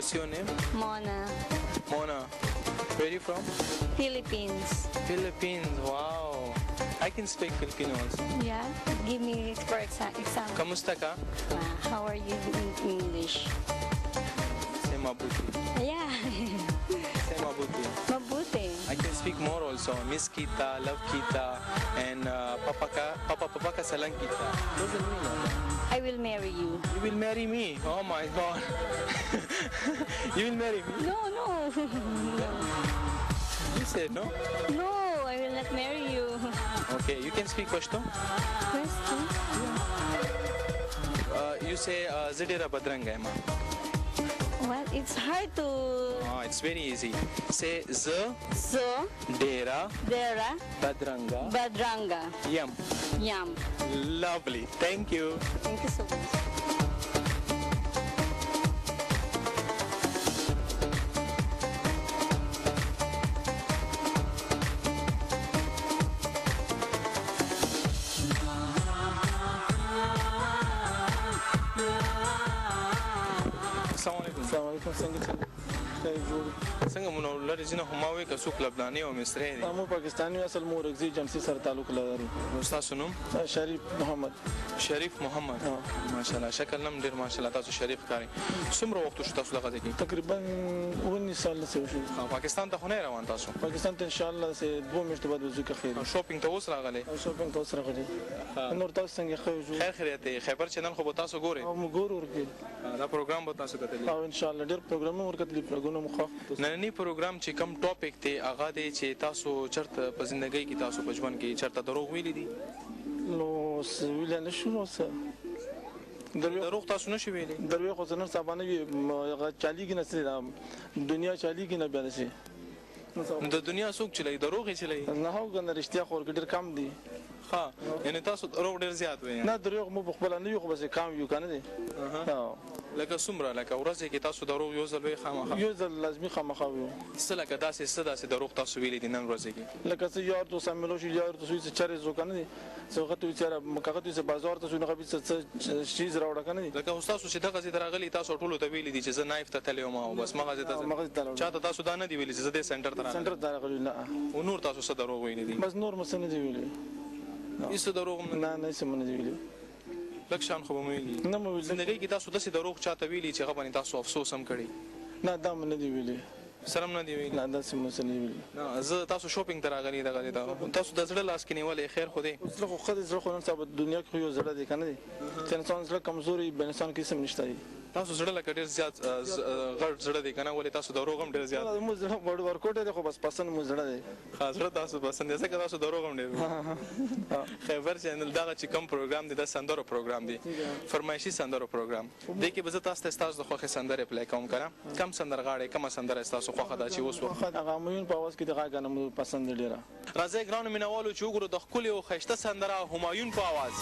What's your name? Mona, Mona. Where are you from? Philippines. Philippines. Wow. I can speak Filipino also. Yeah, give me for example. Kamusta ka? How are you in English? Say mabuti. Yeah, Say mabuti. mabuti. I can speak more also. Miss kita, love kita, and papa ka salang kita. Doesn't mean I will marry you. you will marry me. Oh my God. You will marry me. No, no, You said no. no. I will not marry you. Okay. You can speak Pashto. Question. You say Zidira Badranga ma. Well, it's hard to. Oh, it's very easy. Say Z So, Dera Dera, Badranga Badranga, Yam. Yam. Lovely. Thank you. Thank you so much. Assalamualaikum. Assalamualaikum, څنګه جوړ څنګه مونږ لري چې هماوي که څوک لبناني او مصري دي مو پاکستاني اصل مو رګزي جنسي سره تعلق لري تاسو نوم شریف محمد شریف محمد ماشاءالله شکل نم ډیر ماشاءالله تاسو شریف کاری څومره وخت شو تاسو دغه ځای تقریبا 19 سال څه شو پاکستان ته خو نه روان تاسو پاکستان ته ان شاء الله سه 2 میاشتې بعد وځو که خیر شاپینګ ته اوس راغلی شاپینګ ته سره غلي نور تاسو څنګه خیر جو خیر خیریت دی خیبر چینل خو به تاسو ګورئ او موږ ورګي دا پروګرام به تاسو کتلی او ان شاء الله ډیر پروګرام ورکتلی پروګرام مخ نننی پروګرام چې کم ټاپک دی هغه دی چې تاسو چرته په ژوندۍ کې تاسو په ژوند کې چرته دروغ ویلي دي نو ویل نه شو نو څه دروغ تاسو نشئ ویلي دروي خو نن سبا نه وي چالي کې نسل دنیا چالي کې نه بیان شي نو د دنیا څوک چلای دروغ یې چلای نه هو کنه رښتیا خور ډیر کم دي ها یعنی تاسو دروغ ډیر زیات وایي نه دروغ مو خپل نه یو خو بس کم یو کنه دي لکه څومره لکه ورځ کې تاسو دروغ یو ځل وی خامخا یو ځل لازمي خامخا وي څه لکه داسې دروغ تاسو ویلي دي نن ورځ کې لکه څه یار دوست ملو شي یار دوست چې چرې زو کنه دي څه وخت چې چر مکه ته بازار ته شو نه خبي څه شي راوړه کنه دي لکه تاسو چې دغه ځای درغلي تاسو ټولو ته ویلي دي چې زه نایف ته تللی ما بس مغازه ته چاته تاسو دا نه دی ویلي چې زه د سنټر ته سنټر ته راغلی نه او نور تاسو څه دروغ ویلي دي بس نور مسنه دی ویلي هیڅ دروغ نه سمونه دی ویلي لکشان خو به ویلي نه مو ویلي زندګۍ کې تاسو داسې دروغ چاته ویلي چې هغه باندې تاسو افسوس هم کړی نه دا نه دی ویلي سرم نه دی ویلي نه دا سمونه نه ویلي نه زه تاسو شاپینګ ته راغلی دغه تاسو د زړه لاس کې نیولې خیر خو دی اوس له خو زړه خو نن سبا دنیا کې یو زړه دی کنه دي چې انسان زړه کمزوري به انسان کې سم نشته دی تاسو زړه لکه ډیر زیات غټ زړه دی کنه ولې تاسو دروغ هم ډیر زیات مو زړه وړ ورکوټه دی خو بس پسند مو زړه دی خاص زړه تاسو پسند دی ځکه تاسو دروغ هم ډیر خیبر چینل دغه چې کوم پروګرام دی د سندرو پروګرام دی فرمایشي سندرو پروګرام دی کې به زه تاسو ته تاسو د خوښه سندره پلی کوم کنه کم سندرغاړي کوم سندره تاسو خوښه دا چې اوس وخت هغه مين په واس کې دغه غنم پسند ډیره راځي ګران مینوالو چې وګورو د خپل او خشته سندره همایون په आवाज